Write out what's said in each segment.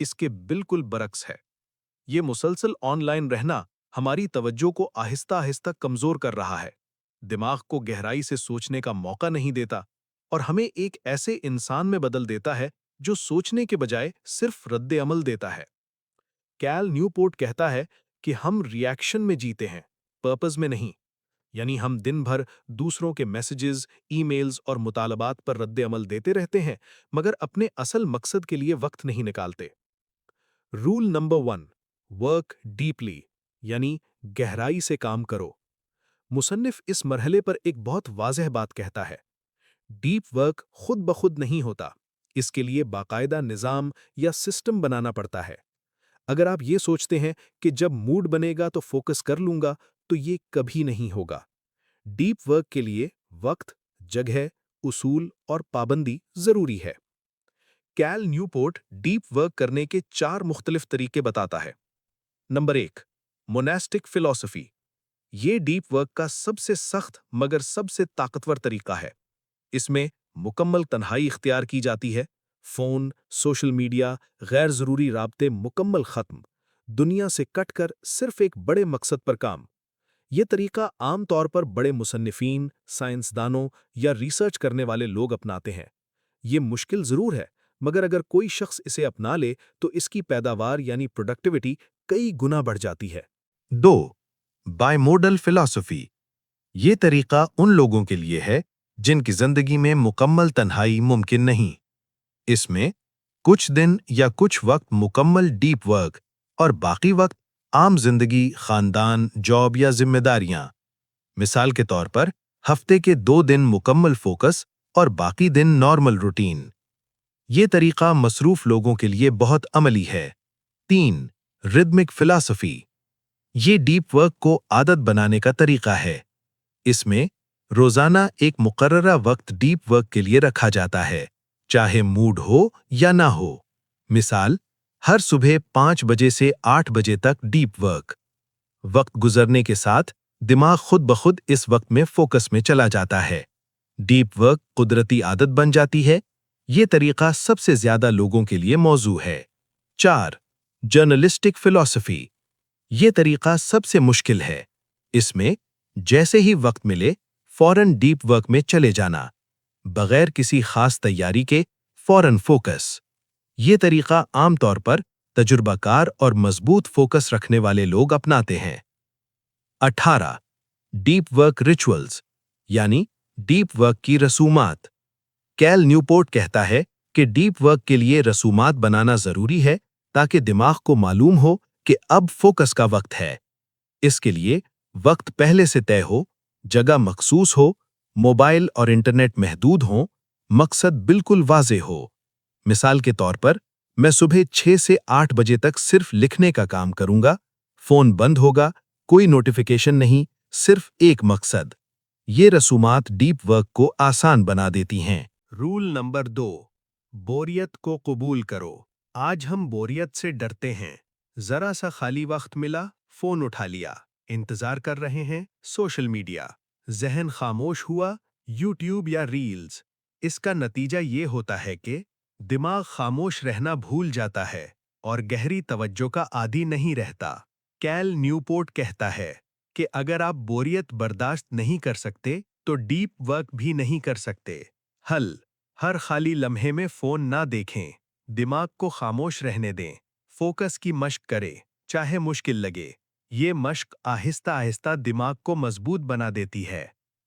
اس کے بالکل برعکس ہے۔ یہ مسلسل آن لائن رہنا ہماری توجہ کو آہستہ آہستہ کمزور کر رہا ہے، دماغ کو گہرائی سے سوچنے کا موقع نہیں دیتا اور ہمیں ایک ایسے انسان میں بدل دیتا ہے جو سوچنے کے بجائے صرف رد عمل دیتا ہے۔ کیل نیوپورٹ کہتا ہے کہ ہم ری ایکشن میں جیتے ہیں، پرپز میں نہیں، یعنی ہم دن بھر دوسروں کے میسیجز، ای میلز اور مطالبات پر رد عمل دیتے رہتے ہیں مگر اپنے اصل مقصد کے لیے وقت نہیں نکالتے۔ رول نمبر 1، ورک ڈیپلی، یعنی گہرائی سے کام کرو۔ مصنف اس مرحلے پر ایک بہت واضح بات کہتا ہے۔ ڈیپ ورک خود بخود نہیں ہوتا، اس کے لیے باقاعدہ نظام یا سسٹم بنانا پڑتا ہے۔ اگر آپ یہ سوچتے ہیں کہ جب موڈ بنے گا تو فوکس کر لوں گا، تو یہ کبھی نہیں ہوگا۔ ڈیپ ورک کے لیے وقت، جگہ، اصول اور پابندی ضروری ہے۔ کیل نیوپورٹ ڈیپ ورک کرنے کے 4 مختلف طریقے بتاتا ہے۔ نمبر 1، موناسٹک فلسفی۔ یہ ڈیپ ورک کا سب سے سخت مگر سب سے طاقتور طریقہ ہے۔ اس میں مکمل تنہائی اختیار کی جاتی ہے، فون، سوشل میڈیا، غیر ضروری رابطے مکمل ختم، دنیا سے کٹ کر صرف ایک بڑے مقصد پر کام۔ یہ طریقہ عام طور پر بڑے مصنفین، سائنسدانوں یا ریسرچ کرنے والے لوگ اپناتے ہیں۔ یہ مشکل ضرور ہے، مگر اگر کوئی شخص اسے اپنا لے تو اس کی پیداوار یعنی پروڈکٹیوٹی کئی گنا بڑھ جاتی ہے۔ 2، بائی موڈل فلسفی۔ یہ طریقہ ان لوگوں کے لیے ہے جن کی زندگی میں مکمل تنہائی ممکن نہیں۔ اس میں کچھ دن یا کچھ وقت مکمل ڈیپ ورک اور باقی وقت عام زندگی، خاندان، جاب یا ذمہ داریاں۔ مثال کے طور پر ہفتے کے 2 دن مکمل فوکس اور باقی دن نارمل روٹین۔ یہ طریقہ مصروف لوگوں کے لیے بہت عملی ہے۔ 3، ردمک فلسفی۔ یہ ڈیپ ورک کو عادت بنانے کا طریقہ ہے۔ اس میں روزانہ ایک مقررہ وقت ڈیپ ورک کے لیے رکھا جاتا ہے، چاہے موڈ ہو یا نہ ہو۔ مثال، ہر صبح 5 بجے سے 8 بجے تک ڈیپ ورک۔ وقت گزرنے کے ساتھ دماغ خود بخود اس وقت میں فوکس میں چلا جاتا ہے۔ ڈیپ ورک قدرتی عادت بن جاتی ہے۔ یہ طریقہ سب سے زیادہ لوگوں کے لیے موزوں ہے۔ 4، جرنلسٹک فلسفی۔ یہ طریقہ سب سے مشکل ہے۔ اس میں جیسے ہی وقت ملے فوراً ڈیپ ورک میں چلے جانا، بغیر کسی خاص تیاری کے فوراً فوکس۔ یہ طریقہ عام طور پر تجربہ کار اور مضبوط فوکس رکھنے والے لوگ اپناتے ہیں۔ 18، ڈیپ ورک ریچولز، یعنی ڈیپ ورک کی رسومات۔ کیل نیوپورٹ کہتا ہے کہ ڈیپ ورک کے لیے رسومات بنانا ضروری ہے تاکہ دماغ کو معلوم ہو کہ اب فوکس کا وقت ہے۔ اس کے لیے وقت پہلے سے طے ہو، جگہ مخصوص ہو، موبائل اور انٹرنیٹ محدود ہوں، مقصد بالکل واضح ہو۔ مثال کے طور پر میں صبح 6 سے 8 بجے تک صرف لکھنے کا کام کروں گا، فون بند ہوگا، کوئی نوٹیفیکیشن نہیں، صرف ایک مقصد۔ یہ رسومات ڈیپ ورک کو آسان بنا دیتی ہیں۔ رول نمبر 2، بوریت کو قبول کرو۔ آج ہم بوریت سے ڈرتے ہیں۔ ذرا سا خالی وقت ملا، فون اٹھا لیا، انتظار کر رہے ہیں سوشل میڈیا، ذہن خاموش ہوا، یوٹیوب یا ریلز۔ اس کا نتیجہ یہ ہوتا ہے کہ دماغ خاموش رہنا بھول جاتا ہے اور گہری توجہ کا عادی نہیں رہتا۔ کیل نیوپورٹ کہتا ہے کہ اگر آپ بوریت برداشت نہیں کر سکتے تو ڈیپ ورک بھی نہیں کر سکتے۔ حل، ہر خالی لمحے میں فون نہ دیکھیں، دماغ کو خاموش رہنے دیں، فوکس کی مشق کریں، چاہے مشکل لگے۔ یہ مشق آہستہ آہستہ دماغ کو مضبوط بنا دیتی ہے۔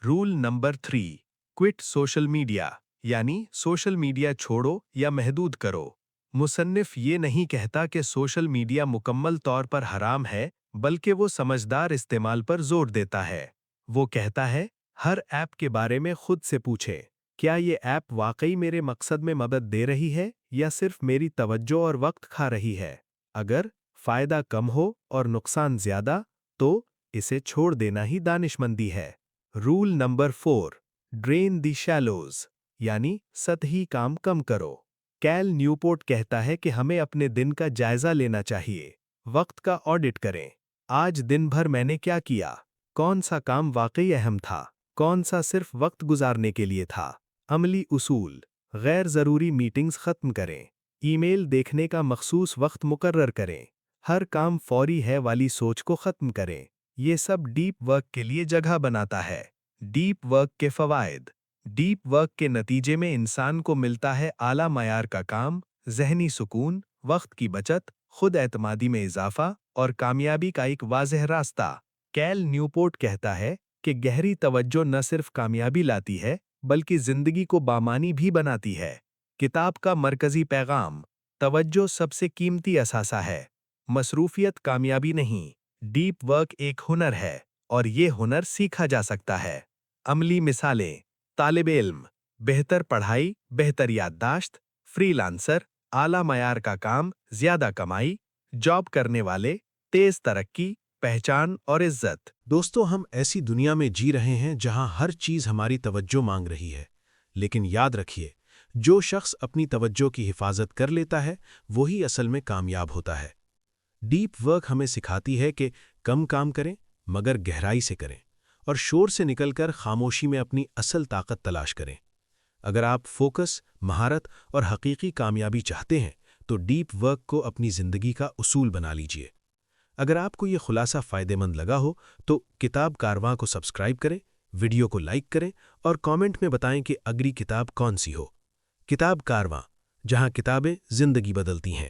Roll number 3، quit social media, یعنی سوشل میڈیا چھوڑو یا محدود کرو۔ مصنف یہ نہیں کہتا کہ سوشل میڈیا مکمل طور پر حرام ہے، بلکہ وہ سمجھدار استعمال پر زور دیتا ہے۔ وہ کہتا ہے، ہر ایپ کے بارے میں خود سے پوچھیں، کیا یہ ایپ واقعی میرے مقصد میں مدد دے رہی ہے یا صرف میری توجہ اور وقت کھا رہی ہے؟ اگر فائدہ کم ہو اور نقصان زیادہ، تو اسے چھوڑ دینا ہی دانشمندی ہے۔ رول نمبر 4، ڈرین دی شیلوز، یعنی سطحی کام کم کرو۔ کیل نیوپورٹ کہتا ہے کہ ہمیں اپنے دن کا جائزہ لینا چاہیے، وقت کا آڈٹ کریں۔ آج دن بھر میں نے کیا کیا؟ کون سا کام واقعی اہم تھا؟ کون سا صرف وقت گزارنے کے لیے تھا؟ عملی اصول، غیر ضروری میٹنگز ختم کریں، ای میل دیکھنے کا مخصوص وقت مقرر کریں۔ ہر کام فوری ہے والی سوچ کو ختم کریں۔ یہ سب ڈیپ ورک کے لیے جگہ بناتا ہے۔ ڈیپ ورک کے فوائد۔ ڈیپ ورک کے نتیجے میں انسان کو ملتا ہے اعلیٰ معیار کا کام، ذہنی سکون، وقت کی بچت، خود اعتمادی میں اضافہ اور کامیابی کا ایک واضح راستہ۔ کیل نیوپورٹ کہتا ہے کہ گہری توجہ نہ صرف کامیابی لاتی ہے بلکہ زندگی کو بامعنی بھی بناتی ہے۔ کتاب کا مرکزی پیغام: توجہ سب سے قیمتی اثاثہ ہے۔ مصروفیت کامیابی نہیں، ڈیپ ورک ایک ہنر ہے اور یہ ہنر سیکھا جا سکتا ہے۔ عملی مثالیں: طالب علم، بہتر پڑھائی، بہتر یادداشت، فری لانسر، اعلیٰ معیار کا کام، زیادہ کمائی، جاب کرنے والے، تیز ترقی، پہچان اور عزت۔ دوستو، ہم ایسی دنیا میں جی رہے ہیں جہاں ہر چیز ہماری توجہ مانگ رہی ہے، لیکن یاد رکھیے، جو شخص اپنی توجہ کی حفاظت کر لیتا ہے وہی اصل میں کامیاب ہوتا ہے۔ ڈیپ ورک ہمیں سکھاتی ہے کہ کم کام کریں مگر گہرائی سے کریں، اور شور سے نکل کر خاموشی میں اپنی اصل طاقت تلاش کریں۔ اگر آپ فوکس، مہارت اور حقیقی کامیابی چاہتے ہیں تو ڈیپ ورک کو اپنی زندگی کا اصول بنا لیجئے۔ اگر آپ کو یہ خلاصہ فائدہ مند لگا ہو تو کتاب کارواں کو سبسکرائب کریں، ویڈیو کو لائک کریں اور کامنٹ میں بتائیں کہ اگلی کتاب کون سی ہو۔ کتاب کارواں، جہاں کتابیں زندگی بدلتی ہیں۔